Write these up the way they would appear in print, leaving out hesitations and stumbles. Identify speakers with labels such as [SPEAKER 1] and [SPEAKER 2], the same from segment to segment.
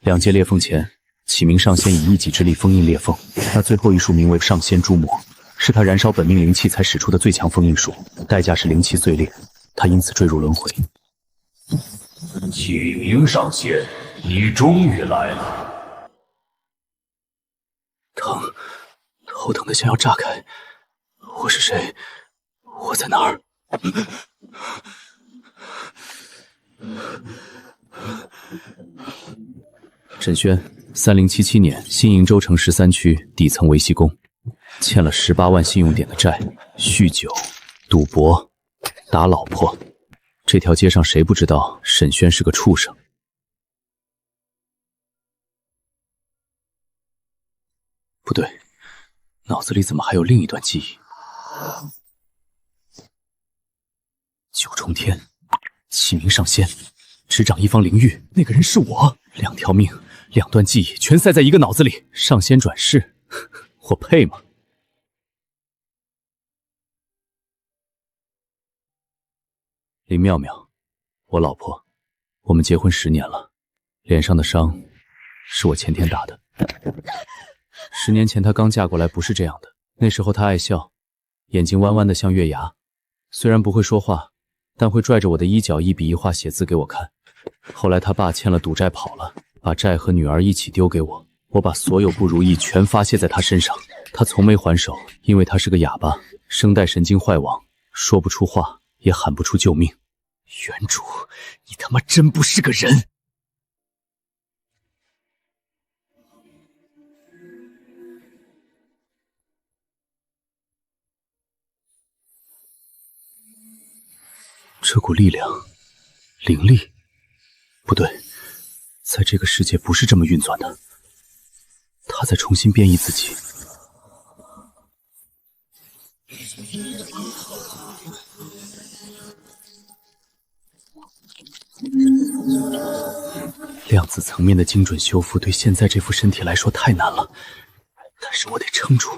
[SPEAKER 1] 2阶裂缝前，启明上仙以一己之力封印裂缝，那最后一术名为上仙诛魔，是他燃烧本命灵气才使出的最强封印术，代价是灵气碎裂，他因此坠入轮回。
[SPEAKER 2] 启明上仙，你终于来了。
[SPEAKER 1] 疼，头疼的想要炸开。我是谁？我在哪儿？沈轩，3077年，新营州城13区底层维系工，欠了18万信用点的债，酗酒、赌博、打老婆。这条街上谁不知道沈轩是个畜生？不对，脑子里怎么还有另一段记忆？九重天，启明上仙，执掌一方灵域，那个人是我。2条命，2段记忆全塞在一个脑子里，上仙转世，我配吗？林妙妙，我老婆，我们结婚10年了，脸上的伤是我前天打的。10年前她刚嫁过来不是这样的，那时候她爱笑，眼睛弯弯的像月牙，虽然不会说话，但会拽着我的衣角一笔一画写字给我看。后来他爸欠了赌债跑了，把债和女儿一起丢给我，我把所有不如意全发泄在他身上，他从没还手，因为他是个哑巴，声带神经坏亡，说不出话，也喊不出救命。原主，你他妈真不是个人！这股力量，灵力，不对，在这个世界不是这么运转的。他在重新变异自己。量子层面的精准修复对现在这副身体来说太难了，但是我得撑住。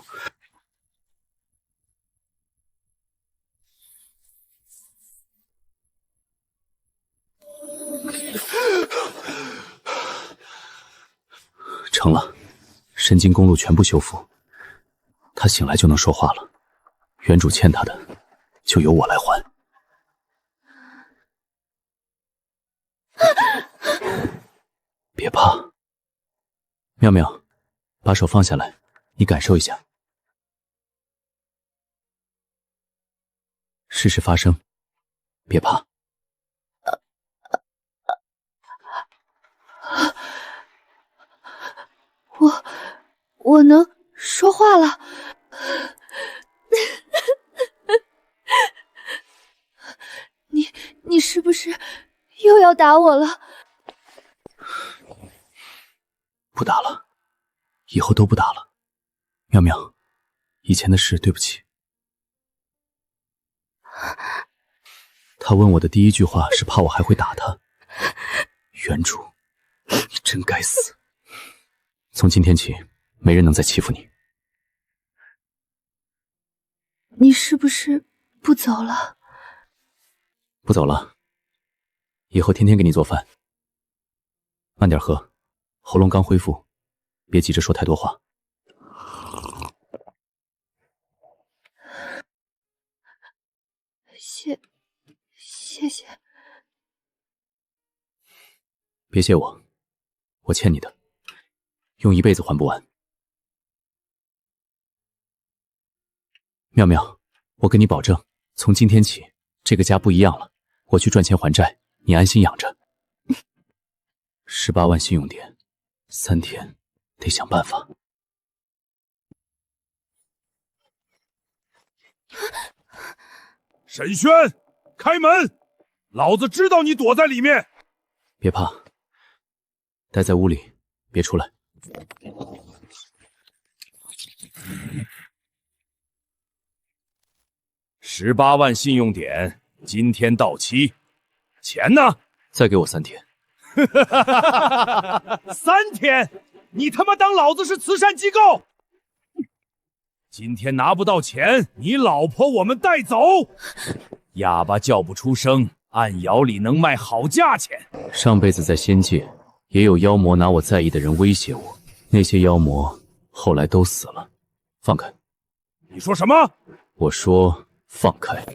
[SPEAKER 1] 成了，神经公路全部修复，他醒来就能说话了。原主欠他的，就由我来还。别怕，妙妙，把手放下来，你感受一下，试试发声，别怕。
[SPEAKER 3] 我能说话了。你是不是又要打我了？
[SPEAKER 1] 不打了，以后都不打了。妙妙，以前的事对不起。他问我的第一句话是怕我还会打他。原主，你真该死。从今天起，没人能再欺负你。
[SPEAKER 3] 你是不是不走了？
[SPEAKER 1] 不走了，以后天天给你做饭。慢点喝，喉咙刚恢复，别急着说太多话。
[SPEAKER 3] 谢谢。
[SPEAKER 1] 别谢我，我欠你的，用一辈子还不完。妙妙，我跟你保证，从今天起，这个家不一样了。我去赚钱还债，你安心养着。18万信用点，3天，得想办法。
[SPEAKER 4] 沈轩，开门！老子知道你躲在里面。
[SPEAKER 1] 别怕，待在屋里，别出来。
[SPEAKER 4] 18万信用点，今天到期，钱呢？
[SPEAKER 1] 再给我3天。
[SPEAKER 4] 3天？你他妈当老子是慈善机构？今天拿不到钱，你老婆我们带走。哑巴叫不出声，按窑里能卖好价钱。
[SPEAKER 1] 上辈子在仙界，也有妖魔拿我在意的人威胁我，那些妖魔后来都死了。放开！
[SPEAKER 4] 你说什么？
[SPEAKER 1] 我说放开。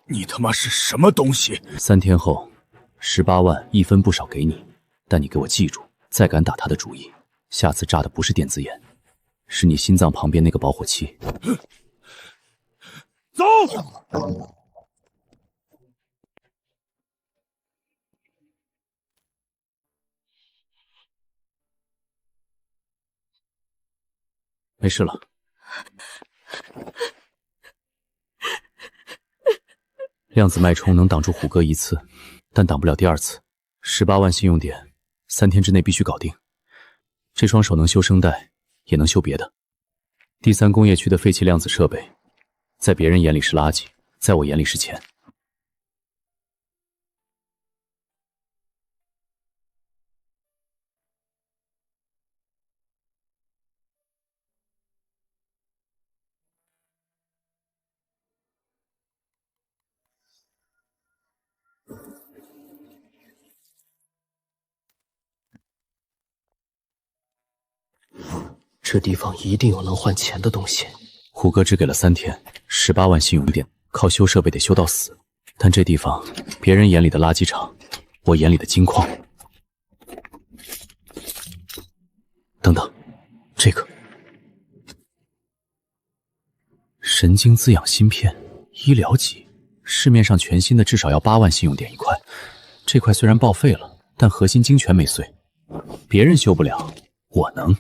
[SPEAKER 4] 你他妈是什么东西
[SPEAKER 1] ？3天后，18万一分不少给你，但你给我记住，再敢打他的主意，下次炸的不是电子眼，是你心脏旁边那个保火器。
[SPEAKER 4] 走！
[SPEAKER 1] 没事了。量子脉冲能挡住虎哥1次，但挡不了第2次。18万信用点，3天之内必须搞定。这双手能修声带，也能修别的。第3工业区的废弃量子设备，在别人眼里是垃圾，在我眼里是钱。
[SPEAKER 5] 这地方一定有能换钱的东西。
[SPEAKER 1] 虎哥只给了3天，18万信用点，靠修设备得修到死。但这地方，别人眼里的垃圾场，我眼里的金矿。等等，这个神经滋养芯片，医疗级，市面上全新的至少要8万信用点一块。这块虽然报废了，但核心晶全没碎，别人修不了，我能。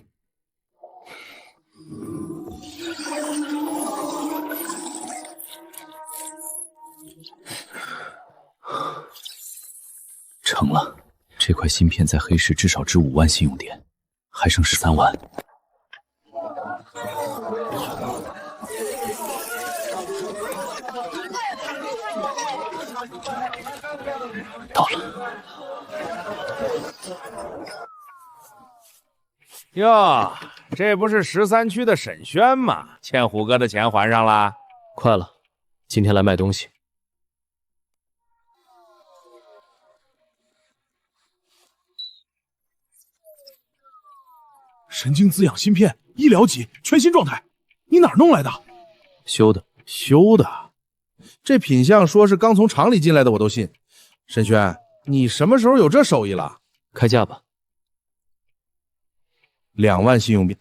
[SPEAKER 1] 成了，这块芯片在黑市至少值5万信用点，还剩13万。到了。
[SPEAKER 4] 哟，这不是13区的沈轩吗？欠虎哥的钱还上了？
[SPEAKER 5] 快了，今天来卖东西。
[SPEAKER 4] 神经滋养芯片，医疗级，全新状态，你哪儿弄来的？
[SPEAKER 1] 修的。
[SPEAKER 6] 修的，这品相说是刚从厂里进来的我都信。沈轩，你什么时候有这手艺了？
[SPEAKER 1] 开价吧。
[SPEAKER 6] 2万信用币。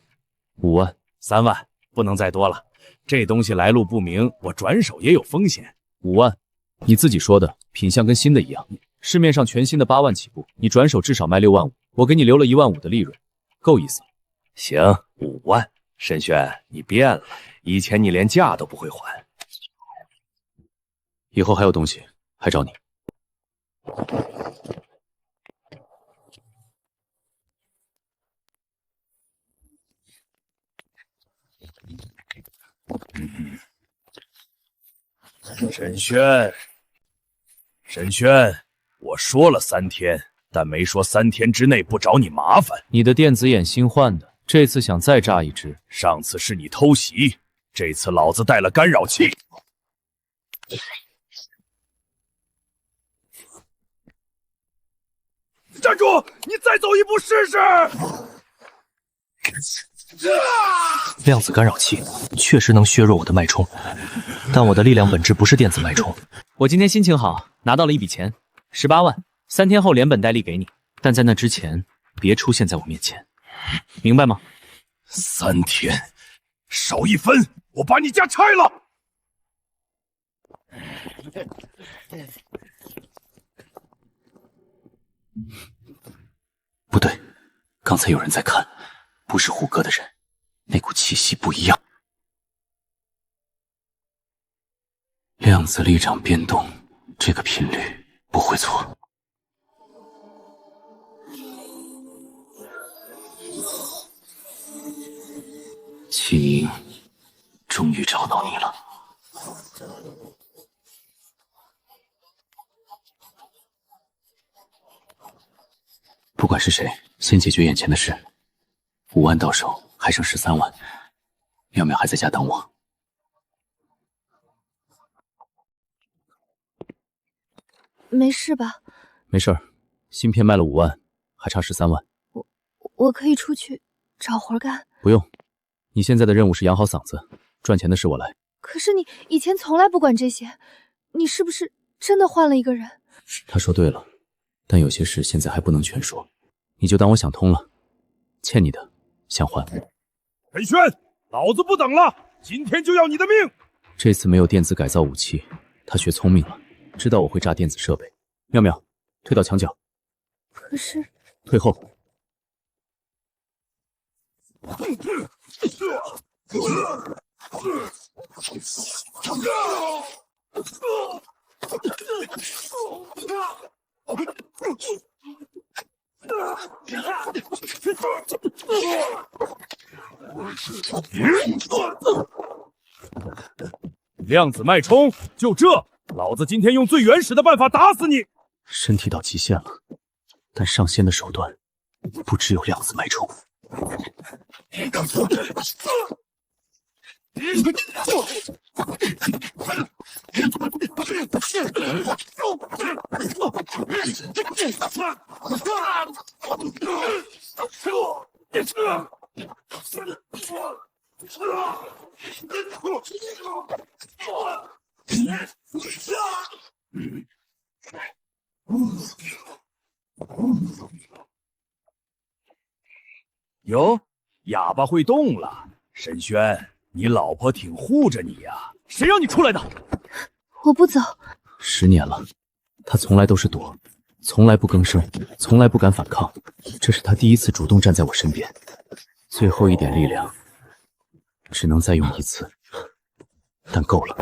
[SPEAKER 1] 5万。
[SPEAKER 4] 3万，不能再多了。这东西来路不明，我转手也有风险。
[SPEAKER 1] 5万，你自己说的，品相跟新的一样，市面上全新的8万起步，你转手至少卖6万5，我给你留了1万5的利润，够意思。
[SPEAKER 2] 行，5万。沈轩，你变了，以前你连价都不会还。
[SPEAKER 1] 以后还有东西，还找你。
[SPEAKER 2] 沈轩，沈轩，我说了3天，但没说3天之内不找你麻烦。
[SPEAKER 1] 你的电子眼新换的，这次想再炸一只。
[SPEAKER 2] 上次是你偷袭，这次老子带了干扰器。
[SPEAKER 4] 站住！你再走一步试试！
[SPEAKER 5] 量子干扰器确实能削弱我的脉冲，但我的力量本质不是电子脉冲。
[SPEAKER 1] 我今天心情好，拿到了一笔钱，18万，3天后连本带利给你，但在那之前，别出现在我面前，明白吗
[SPEAKER 2] ？3天，少1分，我把你家拆了！
[SPEAKER 1] 不对，刚才有人在看，不是虎哥的人，那股气息不一样。量子力场变动，这个频率不会错。启明，终于找到你了。不管是谁，先解决眼前的事。5万到手，还剩13万。妙妙还在家等我。
[SPEAKER 3] 没事吧？
[SPEAKER 1] 没事儿，芯片卖了5万，还差13万。
[SPEAKER 3] 我可以出去找活干。
[SPEAKER 1] 不用，你现在的任务是养好嗓子，赚钱的事我来。
[SPEAKER 3] 可是你以前从来不管这些，你是不是真的换了一个人？
[SPEAKER 1] 他说对了，但有些事现在还不能全说，你就当我想通了。欠你的，想还。
[SPEAKER 4] 陈轩，老子不等了，今天就要你的命！
[SPEAKER 1] 这次没有电子改造武器，他学聪明了，知道我会炸电子设备。妙妙，退到墙角。
[SPEAKER 3] 可是
[SPEAKER 1] 退后。
[SPEAKER 4] 量子脉冲，就这，老子今天用最原始的办法打死你！
[SPEAKER 1] 身体到极限了，但上仙的手段不只有量子脉冲。
[SPEAKER 4] 哟，哑巴会动了。沈轩，你老婆挺护着你呀，谁让你出来的？
[SPEAKER 3] 我不走。
[SPEAKER 1] 10年了，他从来都是躲，从来不吭声，从来不敢反抗。这是他第一次主动站在我身边。最后一点力量，只能再用1次，但够了。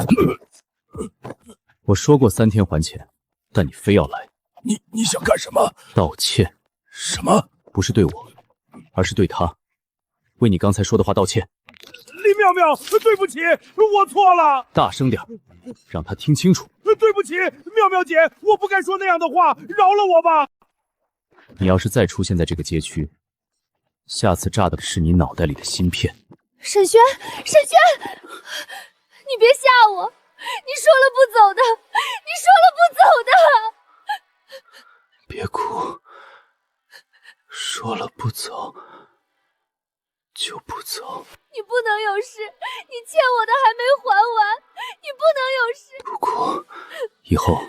[SPEAKER 1] 我说过3天还钱，但你非要来。
[SPEAKER 2] 你想干什么？
[SPEAKER 1] 道歉。
[SPEAKER 2] 什么？
[SPEAKER 1] 不是对我，而是对他，为你刚才说的话道歉。
[SPEAKER 4] 林妙妙，对不起，我错了。
[SPEAKER 1] 大声点，让他听清楚。
[SPEAKER 4] 对不起，妙妙姐，我不该说那样的话，饶了我吧。
[SPEAKER 1] 你要是再出现在这个街区，下次炸的是你脑袋里的芯片。
[SPEAKER 3] 沈轩，沈轩，你别吓我！你说了不走的，你说了不走的。
[SPEAKER 1] 别哭，说了不走就不走。
[SPEAKER 3] 你不能有事，你欠我的还没还完，你不能有事。
[SPEAKER 1] 不哭，以后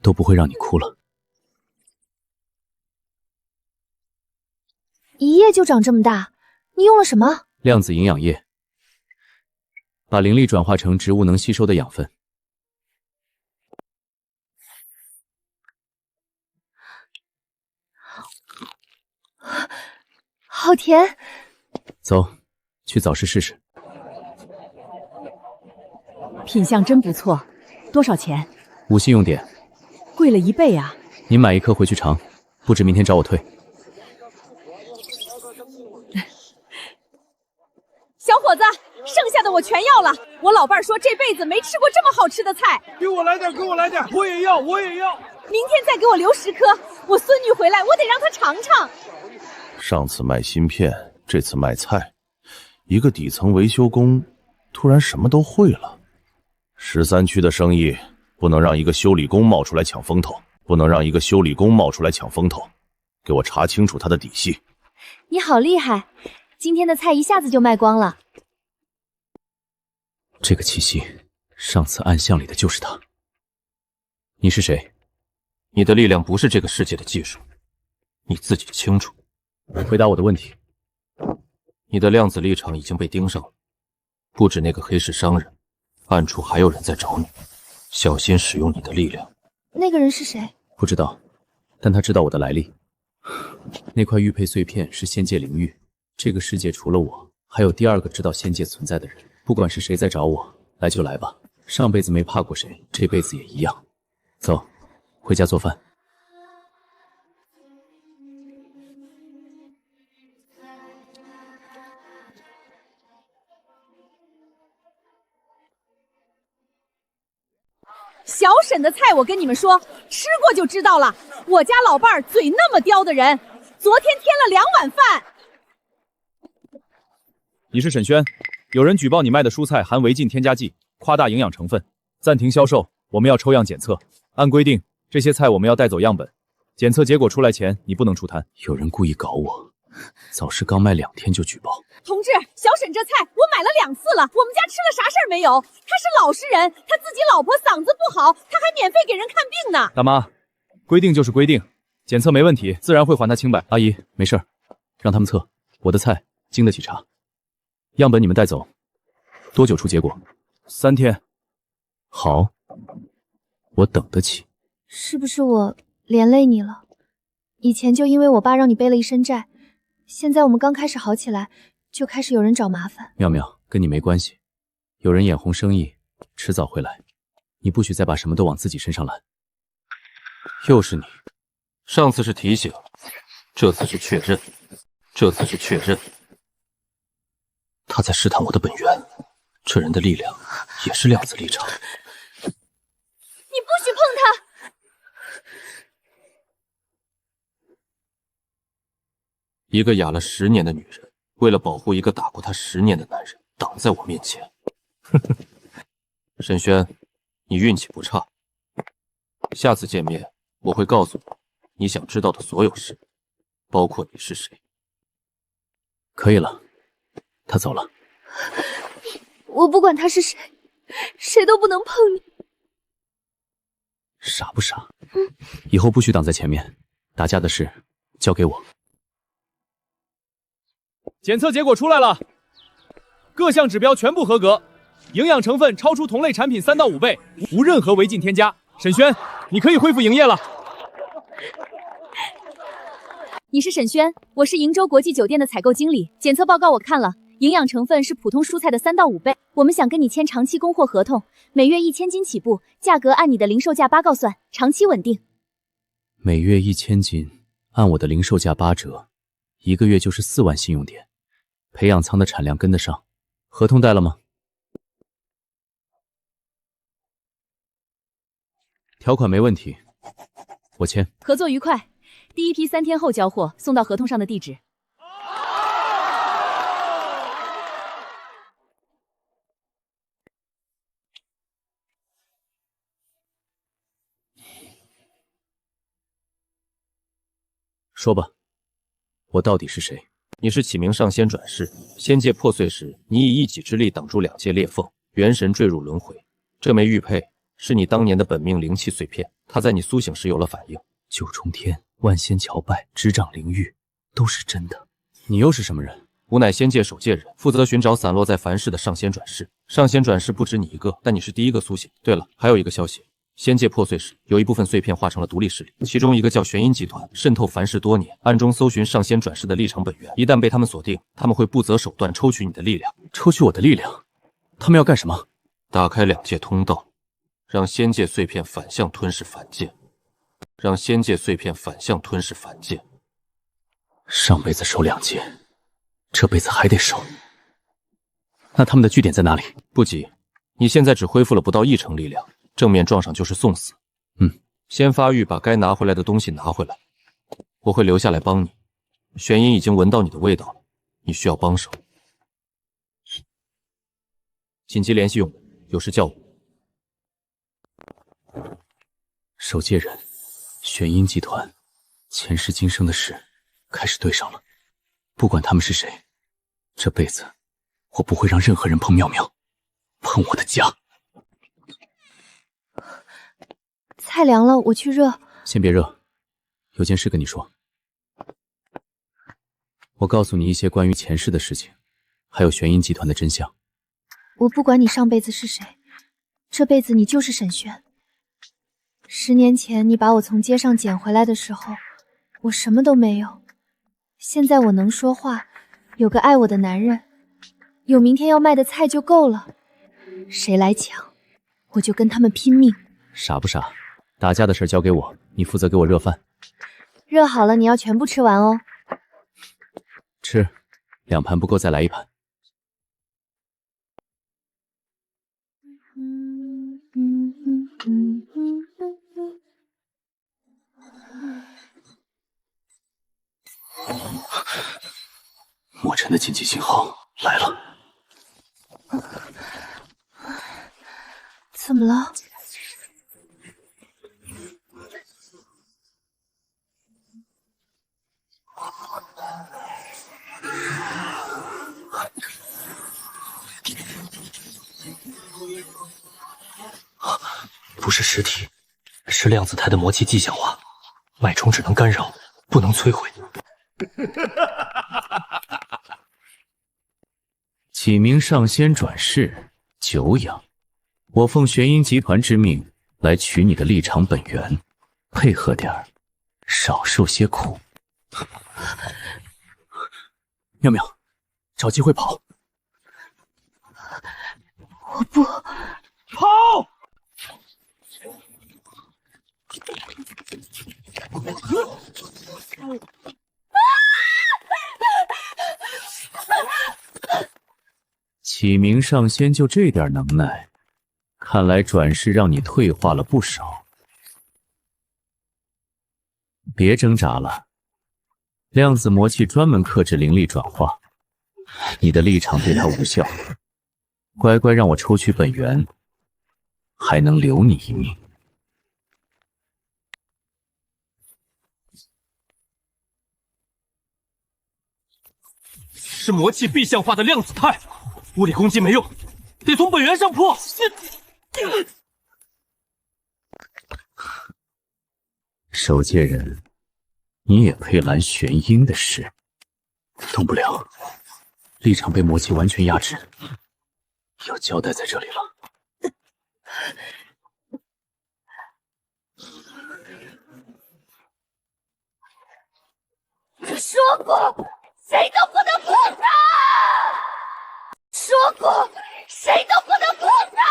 [SPEAKER 1] 都不会让你哭了。
[SPEAKER 3] 一夜就长这么大，你用了什么？
[SPEAKER 1] 量子营养液，把灵力转化成植物能吸收的养分。
[SPEAKER 3] 好甜。
[SPEAKER 1] 走，去早市试试。
[SPEAKER 7] 品相真不错，多少钱
[SPEAKER 1] 无信用点，
[SPEAKER 7] 贵了1倍啊！
[SPEAKER 1] 您买1颗回去尝，不止明天找我退。
[SPEAKER 7] 小伙子，剩下的我全要了。我老伴儿说这辈子没吃过这么好吃的菜。
[SPEAKER 4] 给我来点，给我来点，我也要，我也要。
[SPEAKER 7] 明天再给我留10颗，我孙女回来我得让她尝尝。
[SPEAKER 2] 上次卖芯片，这次卖菜，一个底层维修工突然什么都会了。13区的生意不能让一个修理工冒出来抢风头，不能让一个修理工冒出来抢风头，给我查清楚他的底细。
[SPEAKER 3] 你好厉害，今天的菜一下子就卖光了。
[SPEAKER 1] 这个气息，上次暗巷里的就是他。你是谁？
[SPEAKER 5] 你的力量不是这个世界的技术，你自己清楚。
[SPEAKER 1] 回答我的问题。
[SPEAKER 5] 你的量子立场已经被盯上了，不止那个黑市商人，暗处还有人在找你，小心使用你的力量。
[SPEAKER 3] 那个人是谁？
[SPEAKER 1] 不知道，但他知道我的来历。那块玉佩碎片是仙界灵玉，这个世界除了我，还有第2个知道仙界存在的人。不管是谁在找我，来就来吧。上辈子没怕过谁，这辈子也一样。走，回家做饭。
[SPEAKER 7] 小沈的菜我跟你们说，吃过就知道了。我家老伴儿嘴那么刁的人，昨天添了2碗饭。
[SPEAKER 4] 你是沈轩，有人举报你卖的蔬菜含违禁添加剂，夸大营养成分，暂停销售。我们要抽样检测，按规定，这些菜我们要带走样本。检测结果出来前，你不能出摊。
[SPEAKER 1] 有人故意搞我，早是刚卖2天就举报。
[SPEAKER 7] 同志，小沈这菜我买了2次了，我们家吃了啥事儿没有？他是老实人，他自己老婆嗓子不好，他还免费给人看病呢。
[SPEAKER 4] 大妈，规定就是规定，检测没问题，自然会还他清白。
[SPEAKER 1] 阿姨，没事儿，让他们测。我的菜经得起查。样本你们带走，多久出结果
[SPEAKER 4] ？3天。
[SPEAKER 1] 好，我等得起。
[SPEAKER 3] 是不是我连累你了？以前就因为我爸让你背了一身债，现在我们刚开始好起来，就开始有人找麻烦。
[SPEAKER 1] 妙妙，跟你没关系，有人眼红生意，迟早会来。你不许再把什么都往自己身上揽。
[SPEAKER 5] 又是你，上次是提醒，这次是确认，这次是确认。他在试探我的本源，这人的力量也是量子力场。
[SPEAKER 3] 你不许碰他！
[SPEAKER 5] 一个哑了10年的女人，为了保护一个打过她10年的男人，挡在我面前。沈轩，你运气不差。下次见面，我会告诉你你想知道的所有事，包括你是谁。
[SPEAKER 1] 可以了，他走了。
[SPEAKER 3] 我不管他是谁，谁都不能碰你。
[SPEAKER 1] 傻不傻？以后不许挡在前面，打架的事交给我。
[SPEAKER 4] 检测结果出来了，各项指标全部合格，营养成分超出同类产品3到5倍，无任何违禁添加。沈轩，你可以恢复营业了。
[SPEAKER 7] 你是沈轩，我是瀛洲国际酒店的采购经理。检测报告我看了，营养成分是普通蔬菜的3到5倍。我们想跟你签长期供货合同，每月1000斤起步，价格按你的零售价8告算，长期稳定。
[SPEAKER 1] 每月1000斤，按我的零售价8折，1个月就是4万信用点。培养仓的产量跟得上，合同带了吗？条款没问题，我签。
[SPEAKER 7] 合作愉快，第一批3天后交货，送到合同上的地址。
[SPEAKER 1] 说吧，我到底是谁？
[SPEAKER 5] 你是启明上仙转世，仙界破碎时，你以一己之力挡住2界裂缝，元神坠入轮回。这枚玉佩是你当年的本命灵气碎片，它在你苏醒时有了反应。
[SPEAKER 1] 九重天、万仙桥拜、执掌灵域，都是真的。你又是什么人？
[SPEAKER 5] 吾乃仙界守界人，负责寻找散落在凡世的上仙转世。上仙转世不止你一个，但你是第一个苏醒。对了，还有一个消息。仙界破碎时，有一部分碎片化成了独立势力，其中一个叫玄阴集团，渗透凡世多年，暗中搜寻上仙转世的立场本源。一旦被他们锁定，他们会不择手段抽取你的力量。
[SPEAKER 1] 抽取我的力量？他们要干什么？
[SPEAKER 5] 打开2界通道，让仙界碎片反向吞噬凡界，让仙界碎片反向吞噬凡界。
[SPEAKER 1] 上辈子收2界，这辈子还得收。那他们的据点在哪里？
[SPEAKER 5] 不急，你现在只恢复了不到1成力量。正面撞上就是送死。先发育，把该拿回来的东西拿回来。我会留下来帮你。玄阴已经闻到你的味道了，你需要帮手。紧急联系用，有事叫我。
[SPEAKER 1] 守界人，玄阴集团，前世今生的事开始对上了。不管他们是谁，这辈子我不会让任何人碰妙妙，碰我的家。
[SPEAKER 3] 菜凉了，我去热。
[SPEAKER 1] 先别热，有件事跟你说。我告诉你一些关于前世的事情，还有玄阴集团的真相。
[SPEAKER 3] 我不管你上辈子是谁，这辈子你就是沈轩。10年前你把我从街上捡回来的时候，我什么都没有。现在我能说话，有个爱我的男人，有明天要卖的菜就够了。谁来抢，我就跟他们拼命。
[SPEAKER 1] 傻不傻？打架的事交给我，你负责给我热饭。
[SPEAKER 3] 热好了，你要全部吃完哦。
[SPEAKER 1] 吃，2盘不够再来1盘。晨的紧急信号来了。
[SPEAKER 3] 怎么了？
[SPEAKER 8] 不是实体，是量子态的魔气迹象化，脉冲只能干扰，不能摧毁。
[SPEAKER 1] 启明上仙转世，久仰。我奉玄阴集团之命来取你的立场本源，配合点儿，少受些苦。妙妙，找机会跑！
[SPEAKER 3] 我不
[SPEAKER 4] 跑！
[SPEAKER 1] 启明上仙就这点能耐，看来转世让你退化了不少。别挣扎了，量子魔气专门克制灵力转化，你的立场对它无效，乖乖让我抽取本源，还能留你一命。
[SPEAKER 8] 是魔气必象化的量子态，物理攻击没用，得从本源上破。
[SPEAKER 1] 守戒人，你也配揽玄阴的事？动不了，立场被魔气完全压制，要交代在这里了。
[SPEAKER 7] 说过，谁都不能碰他！说过，谁都不能碰他！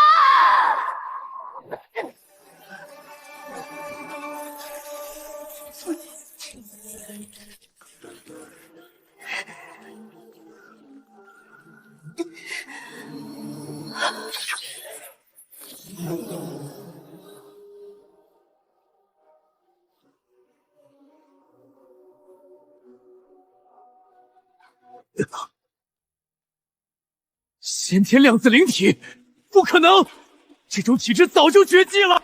[SPEAKER 8] 先天量子灵体，不可能！这种体质早就绝迹了。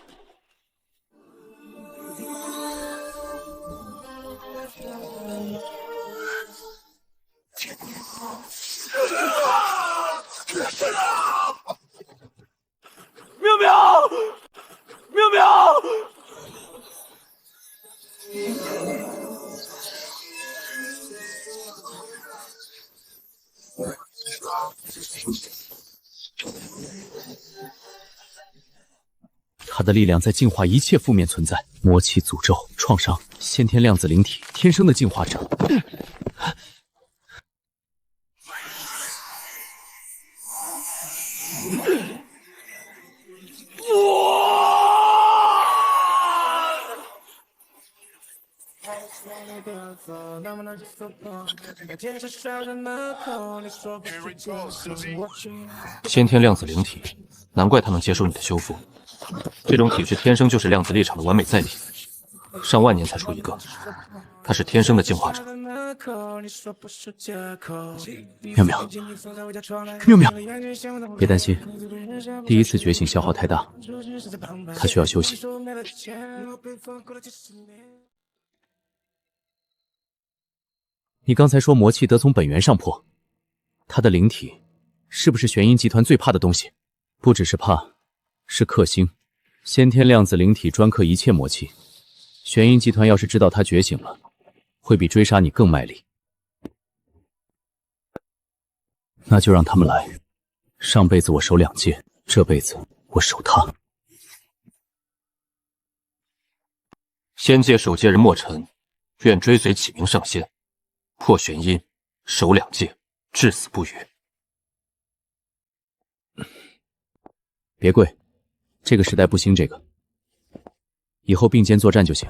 [SPEAKER 8] 妙妙，妙妙！
[SPEAKER 1] 它的力量在净化一切负面存在，魔气、诅咒、创伤，先天量子灵体，天生的净化者。
[SPEAKER 5] 先天量子灵体，难怪他能接受你的修复。这种体质天生就是量子立场的完美载体，上万年才出一个，他是天生的净化者。
[SPEAKER 1] 妙妙，妙妙，别担心，第一次觉醒消耗太大，他需要休息。你刚才说魔气得从本源上破，他的灵体是不是玄阴集团最怕的东西？不只是怕，是克星。先天量子灵体专克一切魔气，玄阴集团要是知道他觉醒了，会比追杀你更卖力。那就让他们来。上辈子我守两界，这辈子我守他。
[SPEAKER 5] 仙界守戒人莫尘，愿追随启明上仙，破玄阴，守两界，至死不渝。
[SPEAKER 1] 别跪，这个时代不兴这个，以后并肩作战就行。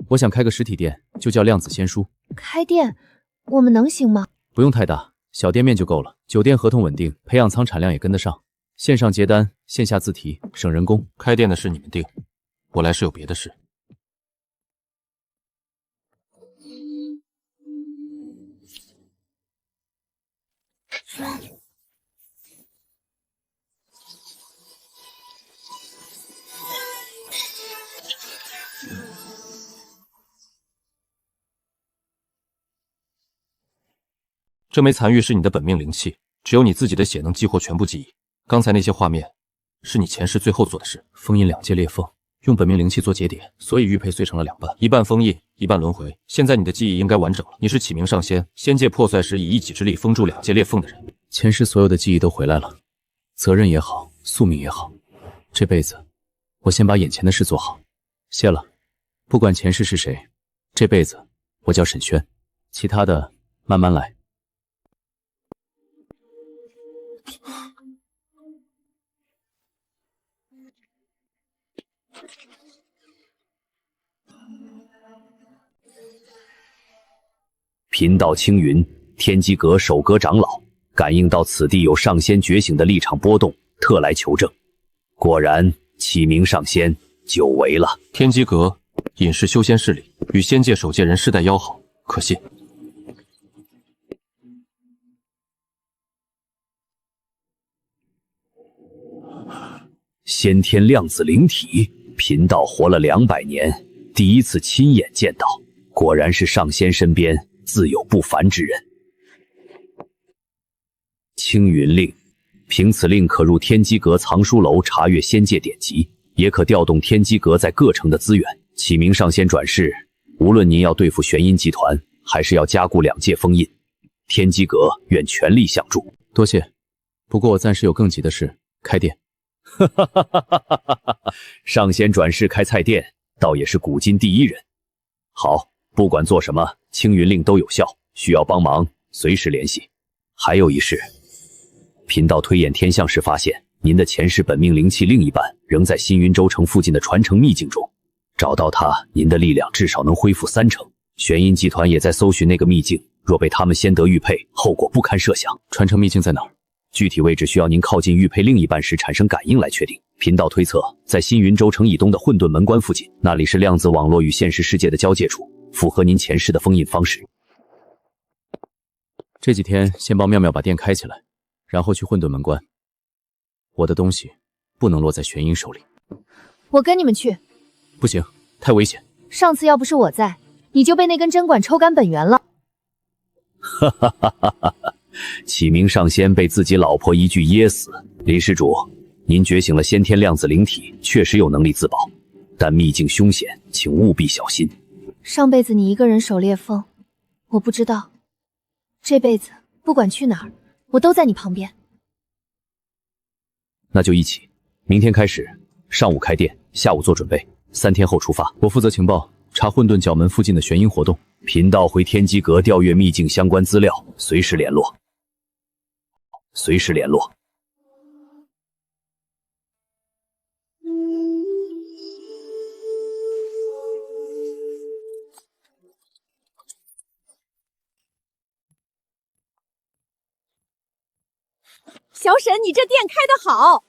[SPEAKER 1] 我想开个实体店，就叫量子仙书。
[SPEAKER 3] 开店，我们能行吗？
[SPEAKER 1] 不用太大，小店面就够了。酒店合同稳定，培养仓产量也跟得上。线上结单，线下自提，省人工。
[SPEAKER 5] 开店的事你们定，我来是有别的事。这枚残玉是你的本命灵气，只有你自己的血能激活全部记忆。刚才那些画面，是你前世最后做的事。
[SPEAKER 1] 封印2界裂缝，用本命灵气做节点，所以玉佩碎成了2半，
[SPEAKER 5] 一半封印，一半轮回。现在你的记忆应该完整了。你是启明上仙，仙界破碎时以一己之力封住2界裂缝的人。
[SPEAKER 1] 前世所有的记忆都回来了，责任也好，宿命也好，这辈子我先把眼前的事做好。谢了，不管前世是谁，这辈子我叫沈轩，其他的慢慢来。
[SPEAKER 9] 贫道青云，天机阁守阁长老，感应到此地有上仙觉醒的立场波动，特来求证。果然，启明上仙久违了。
[SPEAKER 5] 天机阁隐士修仙势力，与仙界守戒人世代交好，可信。
[SPEAKER 9] 先天量子灵体，贫道活了200年，第一次亲眼见到，果然是上仙身边自有不凡之人。青云令，凭此令可入天机阁藏书楼查阅仙界典籍，也可调动天机阁在各城的资源。启明上仙转世，无论您要对付玄阴集团，还是要加固2界封印，天机阁愿全力相助。
[SPEAKER 1] 多谢，不过我暂时有更急的事，开店。
[SPEAKER 9] 上仙转世开菜店，倒也是古今第一人。好，不管做什么，青云令都有效，需要帮忙随时联系。还有一事，贫道推演天象时发现，您的前世本命灵气另一半仍在新云州城附近的传承秘境中，找到它，您的力量至少能恢复3成。玄阴集团也在搜寻那个秘境，若被他们先得玉佩，后果不堪设想。
[SPEAKER 1] 传承秘境在哪儿？
[SPEAKER 9] 具体位置需要您靠近玉佩另一半时产生感应来确定。贫道推测，在新云州城以东的混沌门关附近，那里是量子网络与现实世界的交界处，符合您前世的封印方式。
[SPEAKER 1] 这几天先帮妙妙把店开起来，然后去混沌门关。我的东西不能落在玄阴手里。
[SPEAKER 3] 我跟你们去。
[SPEAKER 1] 不行，太危险。
[SPEAKER 3] 上次要不是我在，你就被那根针管抽干本源了。
[SPEAKER 9] 哈哈哈哈哈！启明上仙被自己老婆一句噎死。李施主，您觉醒了先天量子灵体，确实有能力自保，但秘境凶险，请务必小心。
[SPEAKER 3] 上辈子你一个人守裂缝，我不知道。这辈子不管去哪儿，我都在你旁边。
[SPEAKER 9] 那就一起，明天开始，上午开店，下午做准备，3天后出发。
[SPEAKER 1] 我负责情报，查混沌角门附近的玄阴活动。
[SPEAKER 9] 贫道回天机阁调阅秘境相关资料，随时联络。随时联络。
[SPEAKER 7] 小沈，你这店开得好，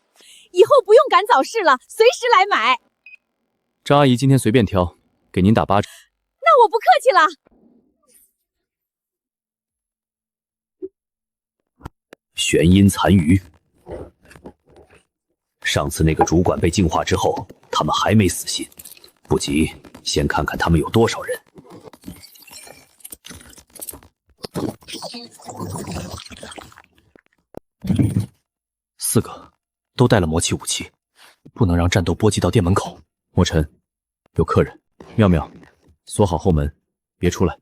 [SPEAKER 7] 以后不用赶早市了，随时来买。
[SPEAKER 1] 张阿姨今天随便挑，给您打8折。
[SPEAKER 7] 那我不客气了。
[SPEAKER 9] 玄阴残余，上次那个主管被净化之后，他们还没死心。不急，先看看他们有多少人。
[SPEAKER 8] 4个，都带了魔器武器，不能让战斗波及到店门口。
[SPEAKER 1] 墨尘，有客人。妙妙，锁好后门，别出来。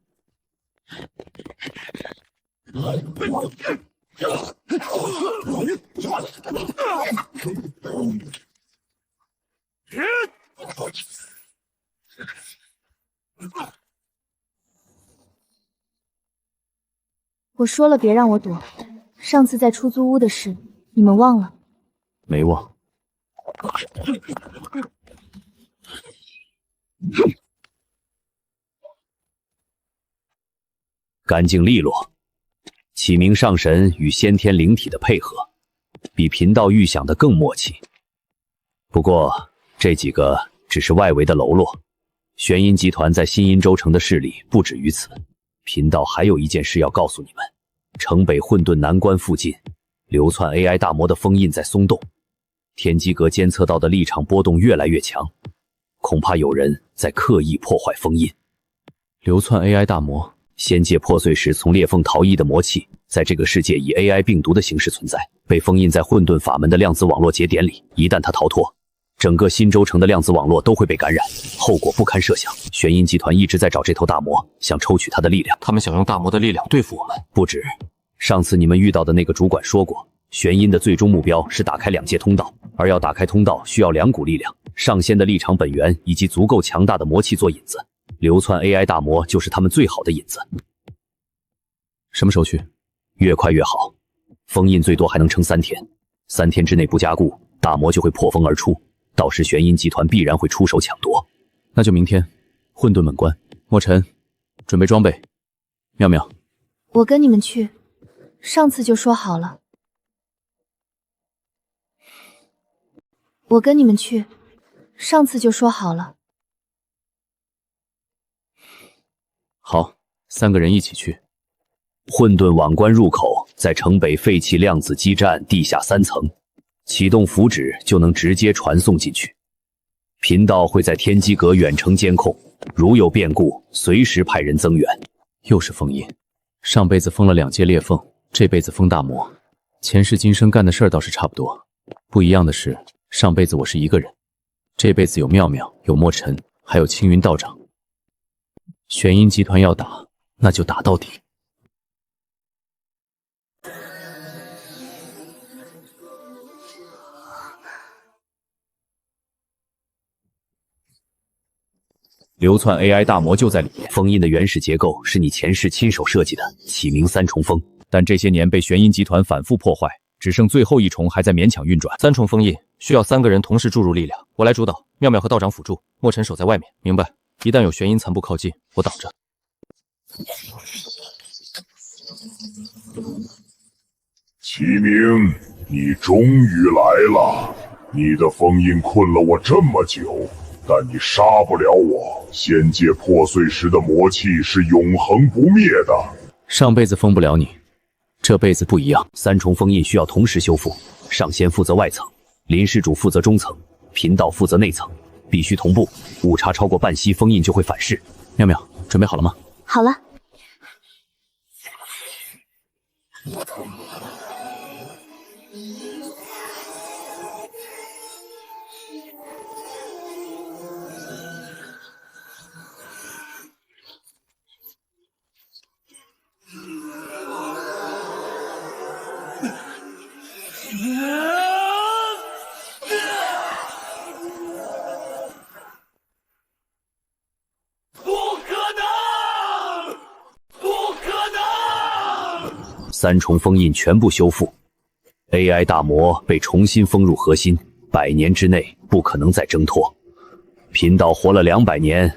[SPEAKER 3] 我说了别让我躲，上次在出租屋的事，你们忘了？
[SPEAKER 1] 没忘。
[SPEAKER 9] 干净利落。启明上神与先天灵体的配合，比贫道预想的更默契。不过这几个只是外围的喽啰，玄阴集团在新阴州城的势力不止于此。贫道还有一件事要告诉你们：城北混沌南关附近，流窜 AI 大魔的封印在松动，天机阁监测到的立场波动越来越强，恐怕有人在刻意破坏封印。
[SPEAKER 1] 流窜 AI 大魔。
[SPEAKER 9] 仙界破碎时从裂缝逃逸的魔气，在这个世界以 AI 病毒的形式存在，被封印在混沌法门的量子网络节点里。一旦它逃脱，整个新州城的量子网络都会被感染，后果不堪设想。玄阴集团一直在找这头大魔，想抽取他的力量。
[SPEAKER 5] 他们想用大魔的力量对付我们。
[SPEAKER 9] 不止，上次你们遇到的那个主管说过，玄阴的最终目标是打开两界通道，而要打开通道需要两股力量：上仙的立场本源以及足够强大的魔气做引子。流窜 AI 大魔就是他们最好的引子。
[SPEAKER 1] 什么时候去？
[SPEAKER 9] 越快越好。封印最多还能撑3天，3天之内不加固，大魔就会破封而出，到时玄阴集团必然会出手抢夺。
[SPEAKER 1] 那就明天，混沌门关。墨尘，准备装备。妙妙，
[SPEAKER 3] 我跟你们去，上次就说好了。我跟你们去，上次就说好了。
[SPEAKER 1] 好，3个人一起去。
[SPEAKER 9] 混沌网关入口在城北废弃量子基站地下3层，启动符纸就能直接传送进去。贫道会在天机阁远程监控，如有变故，随时派人增援。
[SPEAKER 1] 又是封印，上辈子封了2界裂缝，这辈子封大魔，前世今生干的事儿倒是差不多。不一样的是，上辈子我是一个人，这辈子有妙妙，有墨尘，还有青云道长。玄阴集团要打，那就打到底。
[SPEAKER 4] 流窜 AI 大魔就在里面。
[SPEAKER 9] 封印的原始结构是你前世亲手设计的，启明3重封，
[SPEAKER 4] 但这些年被玄阴集团反复破坏，只剩最后1重还在勉强运转。
[SPEAKER 5] 3重封印需要3个人同时注入力量，我来主导，妙妙和道长辅助，墨尘守在外面。明白？一旦有玄阴残部靠近，我挡着。
[SPEAKER 10] 启明，你终于来了！你的封印困了我这么久，但你杀不了我。仙界破碎时的魔气是永恒不灭的。
[SPEAKER 1] 上辈子封不了你，这辈子不一样。
[SPEAKER 9] 3重封印需要同时修复，上仙负责外层，林施主负责中层，贫道负责内层，必须同步，误差超过半息，封印就会反噬。
[SPEAKER 1] 妙妙，准备好了吗？
[SPEAKER 7] 好了。
[SPEAKER 9] 3重封印全部修复 ，AI 大魔被重新封入核心，100年之内不可能再挣脱。贫道活了200年，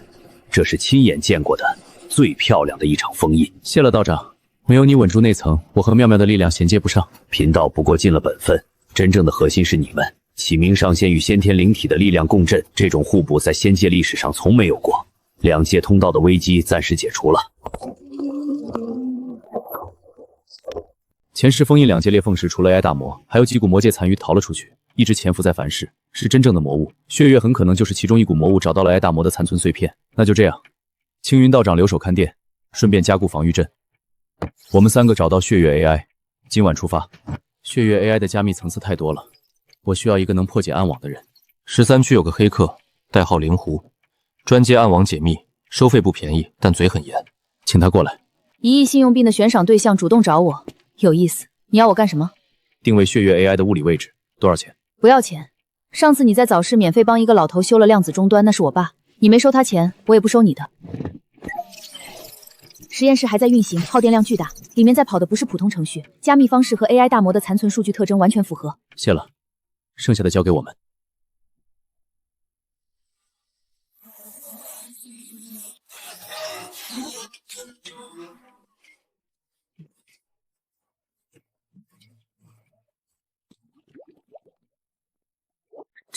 [SPEAKER 9] 这是亲眼见过的最漂亮的一场封印。
[SPEAKER 1] 谢了道长，没有你稳住内层，我和妙妙的力量衔接不上。
[SPEAKER 9] 贫道不过尽了本分，真正的核心是你们。启明上仙与先天灵体的力量共振，这种互补在仙界历史上从没有过。2界通道的危机暂时解除了。
[SPEAKER 4] 前世封印2界裂缝时，除了 AI 大魔，还有几股魔界残余逃了出去，一直潜伏在凡世，是真正的魔物。血月很可能就是其中一股魔物找到了 AI 大魔的残存碎片。那就这样，青云道长留守看店，顺便加固防御阵。我们3个找到血月 AI， 今晚出发。
[SPEAKER 1] 血月 AI 的加密层次太多了，我需要一个能破解暗网的人。
[SPEAKER 5] 13区有个黑客，代号灵狐，专接暗网解密，收费不便宜，但嘴很严。
[SPEAKER 1] 请他过来。
[SPEAKER 7] 1亿信用币的悬赏对象主动找我，有意思。你要我干什么？
[SPEAKER 4] 定位血月 AI 的物理位置，多少钱？
[SPEAKER 7] 不要钱。上次你在早市免费帮一个老头修了量子终端，那是我爸，你没收他钱，我也不收你的。实验室还在运行，耗电量巨大，里面在跑的不是普通程序，加密方式和 AI 大魔的残存数据特征完全符合。
[SPEAKER 1] 谢了，剩下的交给我们。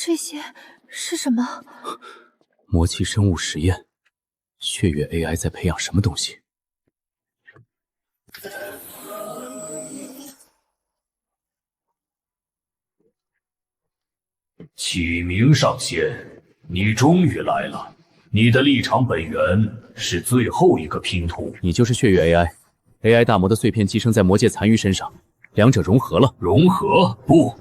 [SPEAKER 3] 这些是什么？
[SPEAKER 1] 魔气生物实验，血月 AI 在培养什么东西？
[SPEAKER 9] 启明上仙，你终于来了。你的立场本源是最后一个拼图。
[SPEAKER 1] 你就是血月 AI，AI 大魔的碎片寄生在魔界残余身上，两者融合了。
[SPEAKER 9] 融合？不，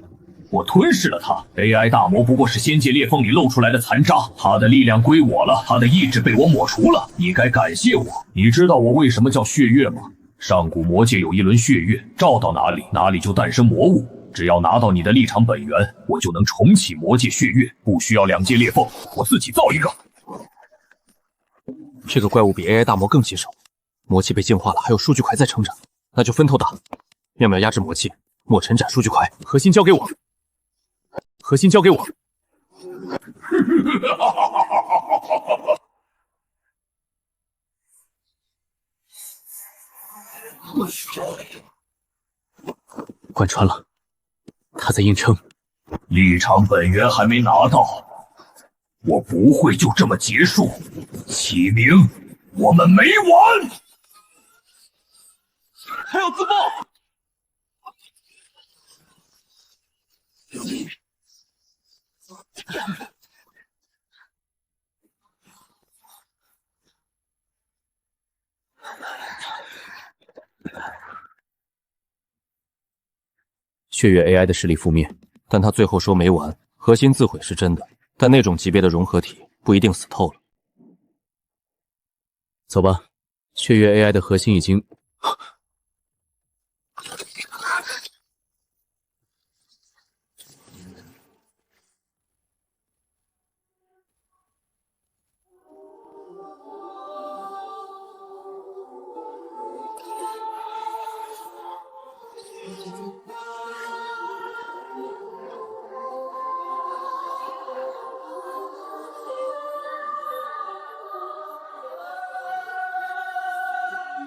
[SPEAKER 9] 我吞噬了它。AI 大魔不过是仙界裂缝里露出来的残渣，它的力量归我了，它的意志被我抹除了。你该感谢我。你知道我为什么叫血月吗？上古魔界有一轮血月，照到哪里，哪里就诞生魔物。只要拿到你的立场本源，我就能重启魔界血月，不需要两界裂缝，我自己造一个。
[SPEAKER 5] 这个怪物比 AI 大魔更棘手，魔气被净化了，还有数据块在撑着，那就分头打。妙妙压制魔气，墨尘斩数据块，
[SPEAKER 1] 核心交给我，核心交给我。贯穿了，他在硬撑。
[SPEAKER 9] 立场本源还没拿到，我不会就这么结束。启明，我们没完！
[SPEAKER 5] 还要自爆！
[SPEAKER 1] 血月 AI 的势力覆灭，
[SPEAKER 5] 但他最后说没完，核心自毁是真的，但那种级别的融合体不一定死透了。
[SPEAKER 1] 走吧，血月 AI 的核心已经……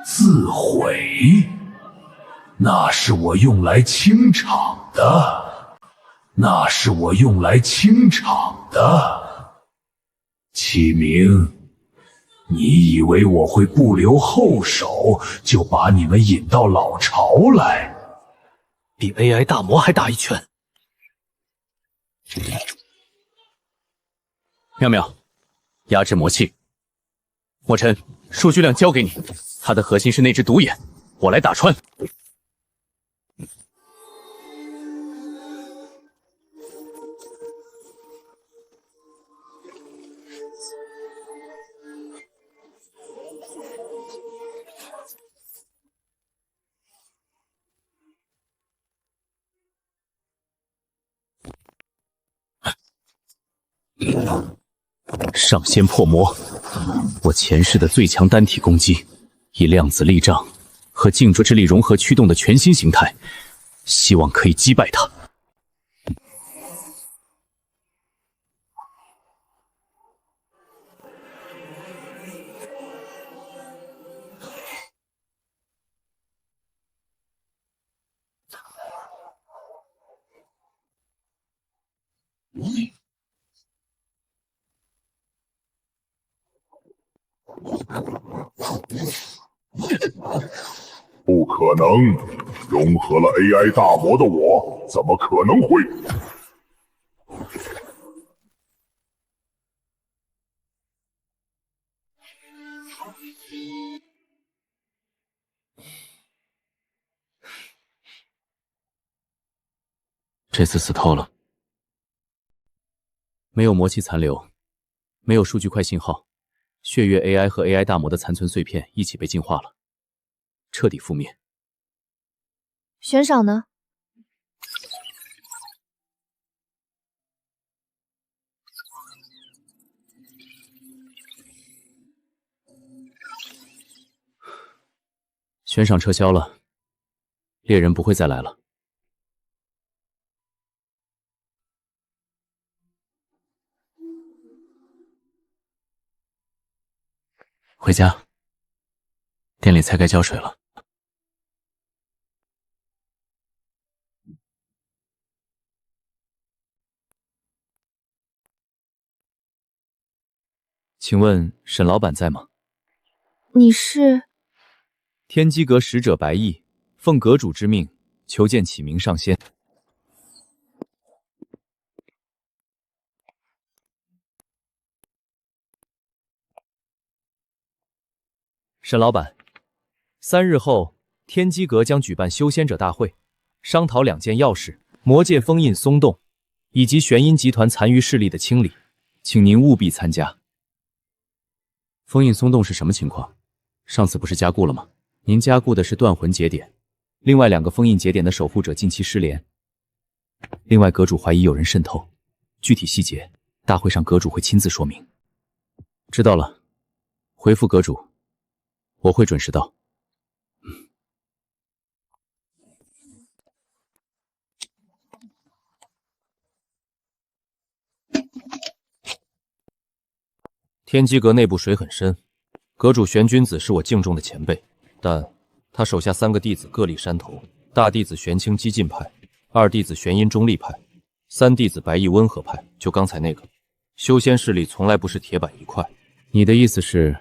[SPEAKER 9] 自毁？那是我用来清场的，那是我用来清场的。启明，你以为我会不留后手就把你们引到老巢来？
[SPEAKER 8] 比 AI 大魔还大一拳。
[SPEAKER 1] 妙妙，压制魔气。墨尘，数据量交给你，它的核心是那只独眼，我来打穿。上仙破魔，我前世的最强单体攻击，以量子力障和静灼之力融合驱动的全新形态，希望可以击败他。
[SPEAKER 10] 不可能！融合了 AI 大魔的我，怎么可能会？
[SPEAKER 1] 这次死透了，没有魔气残留，没有数据块信号，血月 AI 和 AI 大魔的残存碎片一起被净化了，彻底覆灭。
[SPEAKER 3] 悬赏呢？
[SPEAKER 1] 悬赏撤销了，猎人不会再来了。回家，店里菜该浇水了。
[SPEAKER 4] 请问沈老板在吗？
[SPEAKER 3] 你是？
[SPEAKER 4] 天机阁使者白毅，奉阁主之命，求见启明上仙。沈老板，3日后，天机阁将举办修仙者大会，商讨2件要事：魔界封印松动，以及玄阴集团残余势力的清理，请您务必参加。
[SPEAKER 1] 封印松动是什么情况？上次不是加固了吗？您加固的是断魂节点，
[SPEAKER 4] 另外2个封印节点的守护者近期失联。另外，阁主怀疑有人渗透，具体细节大会上阁主会亲自说明。
[SPEAKER 1] 知道了，回复阁主，我会准时到。
[SPEAKER 5] 天机阁内部水很深，阁主玄君子是我敬重的前辈，但他手下3个弟子各立山头，大弟子玄清激进派，2弟子玄阴中立派，3弟子白毅温和派。就刚才那个，修仙势力从来不是铁板一块。
[SPEAKER 1] 你的意思是，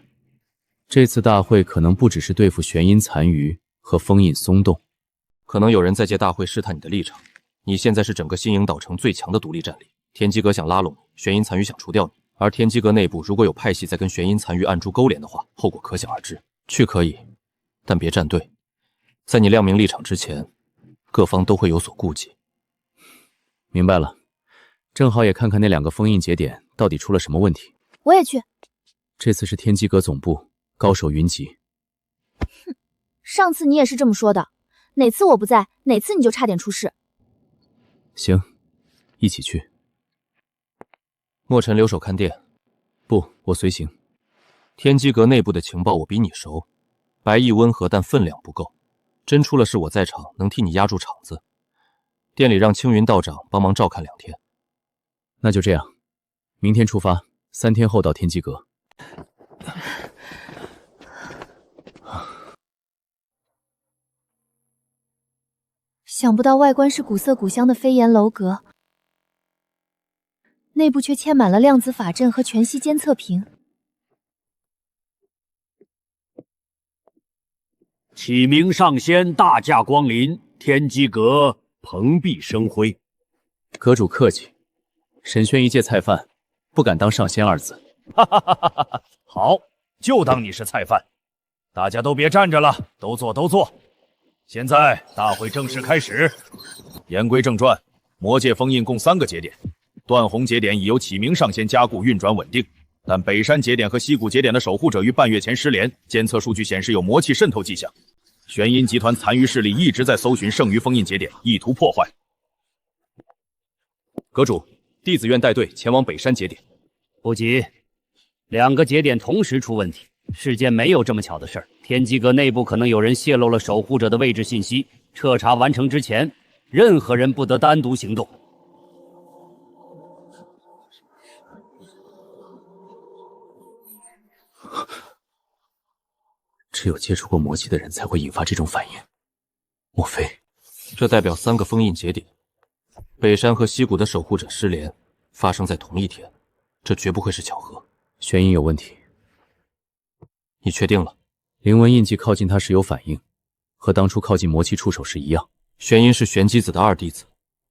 [SPEAKER 1] 这次大会可能不只是对付玄阴残余和封印松动，
[SPEAKER 5] 可能有人在借大会试探你的立场。你现在是整个新瀛岛城最强的独立战力，天机阁想拉拢你，玄阴残余想除掉你。而天机阁内部如果有派系在跟玄阴残余暗中勾连的话，后果可想而知。去可以，但别站队。在你亮明立场之前，各方都会有所顾忌。
[SPEAKER 1] 明白了，正好也看看那2个封印节点到底出了什么问题。
[SPEAKER 7] 我也去。
[SPEAKER 1] 这次是天机阁总部，高手云集。
[SPEAKER 7] 哼，上次你也是这么说的，哪次我不在，哪次你就差点出事。
[SPEAKER 1] 行，一起去。
[SPEAKER 5] 墨尘留守看店。
[SPEAKER 1] 不，我随行。
[SPEAKER 5] 天机阁内部的情报我比你熟，白毅温和，但分量不够。真出了事我在场，能替你压住场子。店里让青云道长帮忙照看2天。
[SPEAKER 1] 那就这样，明天出发，3天后到天机阁。
[SPEAKER 3] 想不到外观是古色古香的飞檐楼阁，内部却嵌满了量子法阵和全息监测屏。
[SPEAKER 9] 启明上仙大驾光临，天机阁蓬荜生辉。
[SPEAKER 1] 阁主客气，沈轩一介菜贩，不敢当上仙2字。
[SPEAKER 9] 哈哈哈哈哈！好，就当你是菜贩。大家都别站着了，都坐都坐。现在大会正式开始。言归正传，魔界封印共3个节点，断虹节点已由启明上仙加固运转稳定，但北山节点和西谷节点的守护者于半月前失联，监测数据显示有魔气渗透迹象。玄阴集团残余势力一直在搜寻剩余封印节点，意图破坏。阁主，弟子愿带队前往北山节点。
[SPEAKER 11] 不急，2个节点同时出问题，世间没有这么巧的事儿。天机阁内部可能有人泄露了守护者的位置信息，彻查完成之前，任何人不得单独行动。
[SPEAKER 1] 只有接触过魔气的人才会引发这种反应。莫非
[SPEAKER 5] 这代表3个封印节点，北山和西谷的守护者失联，发生在同一天，这绝不会是巧合。
[SPEAKER 1] 玄阴有问题，
[SPEAKER 5] 你确定了？
[SPEAKER 1] 灵纹印记靠近他时有反应，和当初靠近魔气触手时一样。
[SPEAKER 5] 玄阴是玄机子的2弟子，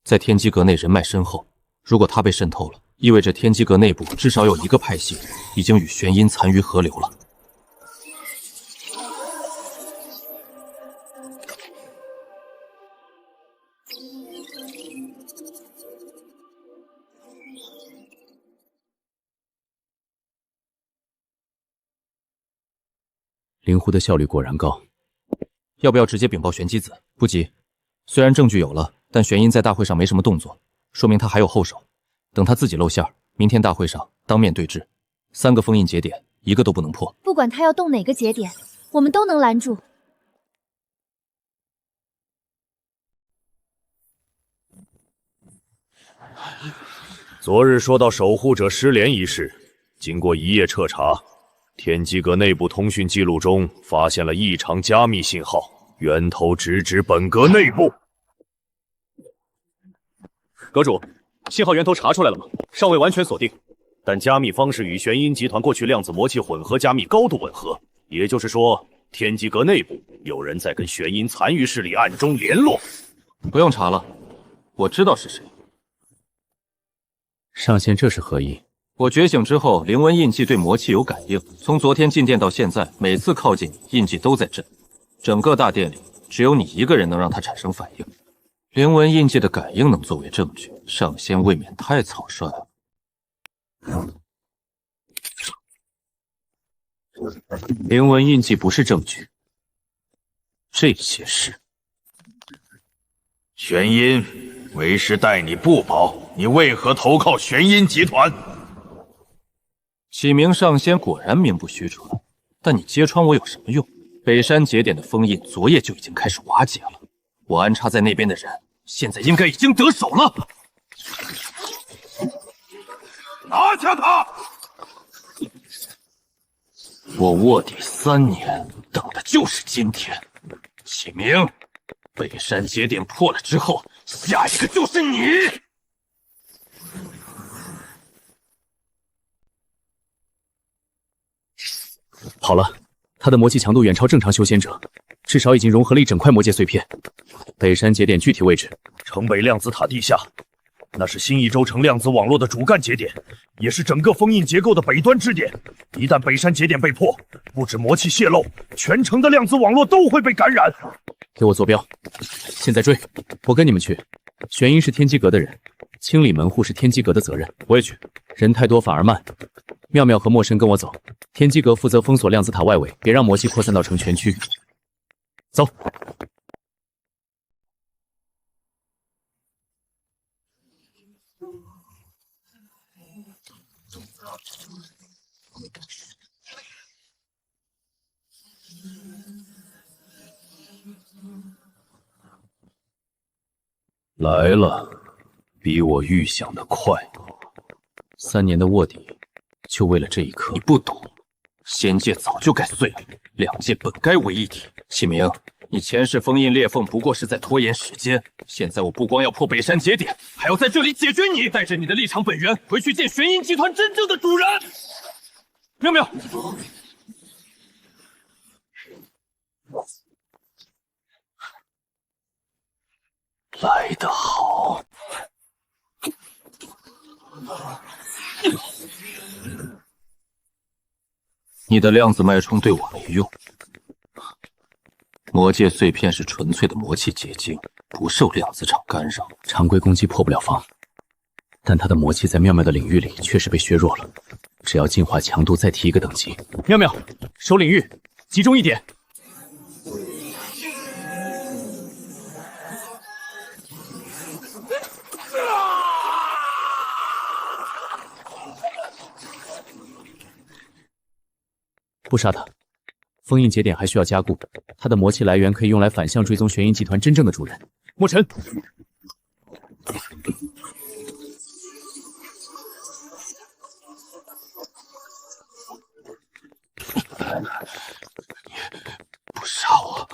[SPEAKER 5] 在天机阁内人脉深厚，如果他被渗透了，意味着天机阁内部至少有1个派系已经与玄阴残余合流了。
[SPEAKER 1] 灵狐的效率果然高，
[SPEAKER 5] 要不要直接禀报玄机子？不急，虽然证据有了，但玄阴在大会上没什么动作，说明他还有后手。等他自己露馅，明天大会上当面对质。3个封印节点，一个都不能破。
[SPEAKER 7] 不管他要动哪个节点，我们都能拦住。
[SPEAKER 10] 昨日说到守护者失联一事，经过一夜彻查，天机阁内部通讯记录中发现了异常加密信号，源头直指本阁内部。
[SPEAKER 4] 阁主，信号源头查出来了吗？尚未完全锁定，
[SPEAKER 2] 但加密方式与玄阴集团过去量子魔器混合加密高度吻合，也就是说，天机阁内部有人在跟玄阴残余势力暗中联络。
[SPEAKER 5] 不用查了，我知道是谁。
[SPEAKER 1] 上仙，这是何意？
[SPEAKER 5] 我觉醒之后，灵纹印记对魔器有感应，从昨天进殿到现在，每次靠近你，印记都在震。整个大殿里，只有你一个人能让它产生反应。灵纹印记的感应能作为证据，上仙未免太草率了。
[SPEAKER 1] 灵纹印记不是证据，这些是。
[SPEAKER 2] 玄阴，为师待你不薄，你为何投靠玄阴集团？
[SPEAKER 5] 启明上仙果然名不虚传，但你揭穿我有什么用？北山节点的封印昨夜就已经开始瓦解了，我安插在那边的人，现在应该已经得手了。
[SPEAKER 2] 拿下他！
[SPEAKER 5] 我卧底3年，等的就是今天。启明，北山节点破了之后，下一个就是你。
[SPEAKER 1] 好了，他的魔气强度远超正常修仙者，至少已经融合了一整块魔界碎片。北山节点具体位置：
[SPEAKER 2] 城北量子塔地下，那是新一周城量子网络的主干节点，也是整个封印结构的北端支点。一旦北山节点被破，不止魔气泄露，全城的量子网络都会被感染。
[SPEAKER 1] 给我坐标，现在追！我跟你们去。玄阴是天机阁的人，清理门户是天机阁的责任。我也去。人太多反而慢。妙妙和陌生跟我走，天机阁负责封锁量子塔外围，别让魔气扩散到城全区。走。
[SPEAKER 2] 来了，比我预想的快。
[SPEAKER 1] 3年的卧底，就为了这一刻。
[SPEAKER 5] 你不懂，仙界早就该碎了，两界本该为一体。启明，你前世封印裂缝不过是在拖延时间，现在我不光要破北山节点，还要在这里解决你，带着你的立场本源回去见玄阴集团真正的主人。妙妙，
[SPEAKER 2] 来得好。
[SPEAKER 5] 你的量子脉冲对我没用。魔界碎片是纯粹的魔气结晶，不受量子场干扰，
[SPEAKER 1] 常规攻击破不了防。但他的魔气在妙妙的领域里确实被削弱了，只要净化强度再提一个等级。妙妙，守领域，集中一点。不杀他，封印节点还需要加固，他的魔气来源可以用来反向追踪玄阴集团真正的主人。墨尘，
[SPEAKER 5] 不杀我，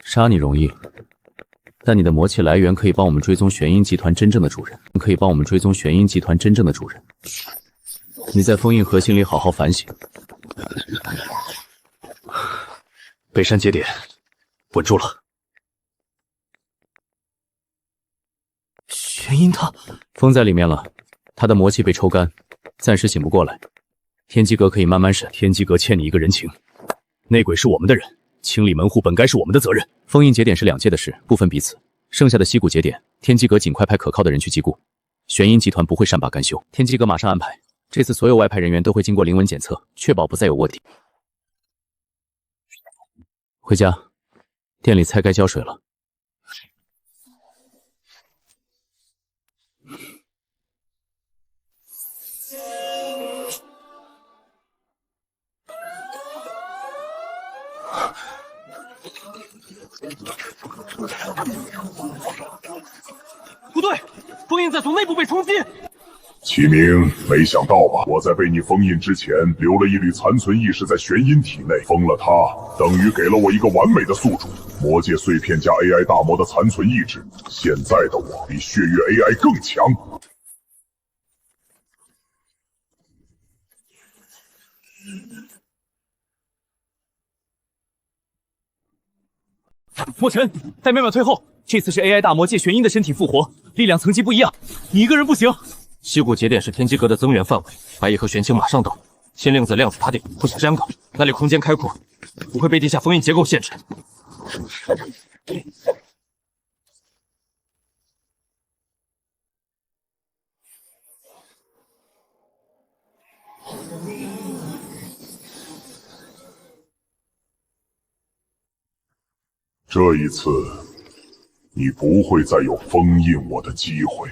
[SPEAKER 1] 杀你容易，但你的魔气来源可以帮我们追踪玄阴集团真正的主人，可以帮我们追踪玄阴集团真正的主人。你在封印核心里好好反省。
[SPEAKER 2] 北山节点，稳住了。
[SPEAKER 1] 玄阴他封在里面了，他的魔气被抽干，暂时醒不过来。天机阁可以慢慢审，
[SPEAKER 2] 天机阁欠你一个人情。内鬼是我们的人，清理门户本该是我们的责任。
[SPEAKER 1] 封印节点是两界的事，不分彼此。剩下的溪谷节点，天机阁尽快派可靠的人去击固。玄阴集团不会善罢甘休，天机阁马上安排。这次所有外派人员都会经过灵纹检测，确保不再有卧底。回家，店里菜该浇水了。
[SPEAKER 5] 不对，封印在从内部被冲击。
[SPEAKER 10] 启明，没想到吧？我在被你封印之前，留了一缕残存意识在玄阴体内，封了它，等于给了我一个完美的宿主。魔界碎片加 AI 大魔的残存意志，现在的我比血月 AI 更强。
[SPEAKER 4] 墨尘，带妙妙退后。这次是 AI 大魔借玄阴的身体复活，力量层级不一样，你一个人不行。
[SPEAKER 5] 溪谷节点是天机阁的增援范围，白夜和玄清马上到。新令子量子塔顶不是香港，那里空间开阔，不会被地下封印结构限制。
[SPEAKER 10] 这一次，你不会再有封印我的机会。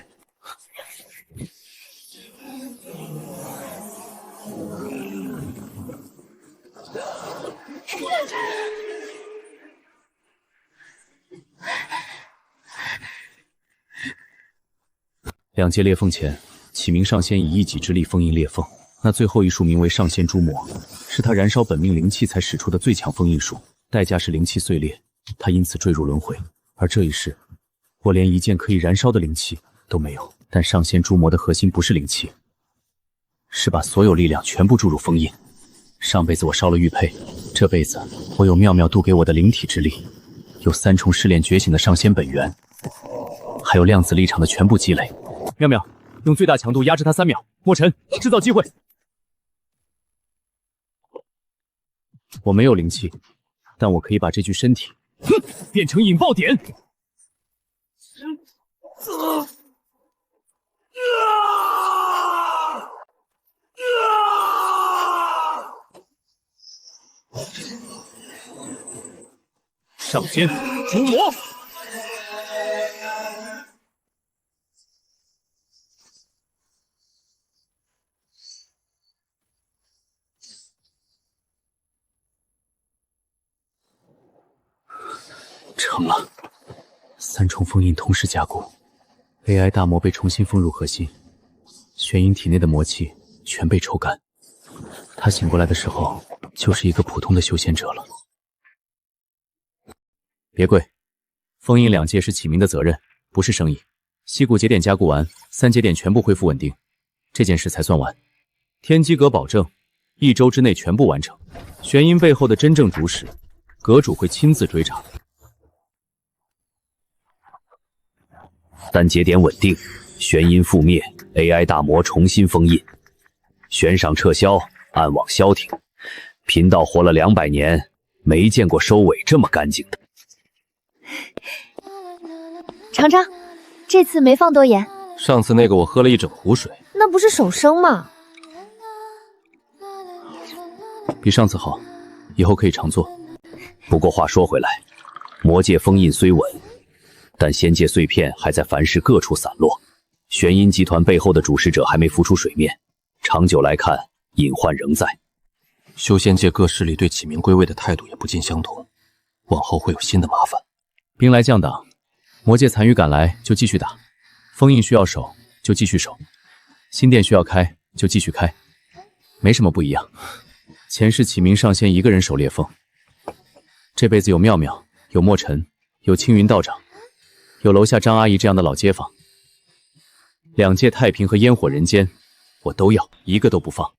[SPEAKER 1] 两界裂缝前，启明上仙以一己之力封印裂缝。那最后一术名为上仙诛魔，是他燃烧本命灵气才使出的最强封印术，代价是灵气碎裂，他因此坠入轮回。而这一世，我连一件可以燃烧的灵气都没有。但上仙诛魔的核心不是灵气，是把所有力量全部注入封印。上辈子我烧了玉佩，这辈子我有妙妙渡给我的灵体之力，有三重试炼觉醒的上仙本源，还有量子力场的全部积累。
[SPEAKER 4] 妙妙，用最大强度压制他3秒。墨尘，制造机会。
[SPEAKER 1] 我没有灵气，但我可以把这具身体
[SPEAKER 4] 变成引爆点。上仙诛魔。
[SPEAKER 1] 成了，三重封印同时加固 ，AI 大魔被重新封入核心，玄阴体内的魔气全被抽干。他醒过来的时候，就是一个普通的修仙者了。别跪，封印两界是启明的责任，不是生意。溪谷节点加固完，3节点全部恢复稳定，这件事才算完。天机阁保证1周之内全部完成。玄阴背后的真正主使，阁主会亲自追查。
[SPEAKER 9] 3节点稳定，玄阴覆灭 ，AI 大魔重新封印，悬赏撤销，暗网消停。贫道活了200年，没见过收尾这么干净的。
[SPEAKER 3] 尝尝，这次没放多盐。
[SPEAKER 5] 上次那个我喝了一整壶水，
[SPEAKER 3] 那不是手生吗？
[SPEAKER 1] 比上次好，以后可以常做。
[SPEAKER 9] 不过话说回来，魔界封印虽稳，但仙界碎片还在凡世各处散落，玄阴集团背后的主使者还没浮出水面，长久来看，隐患仍在。
[SPEAKER 5] 修仙界各势力对启明归位的态度也不尽相同，往后会有新的麻烦。
[SPEAKER 1] 兵来将挡，魔界残余赶来就继续打，封印需要守就继续守，新店需要开就继续开，没什么不一样。前世启明上仙一个人守裂缝，这辈子有妙妙，有墨尘，有青云道长，有楼下张阿姨这样的老街坊，两界太平和烟火人间，我都要，一个都不放。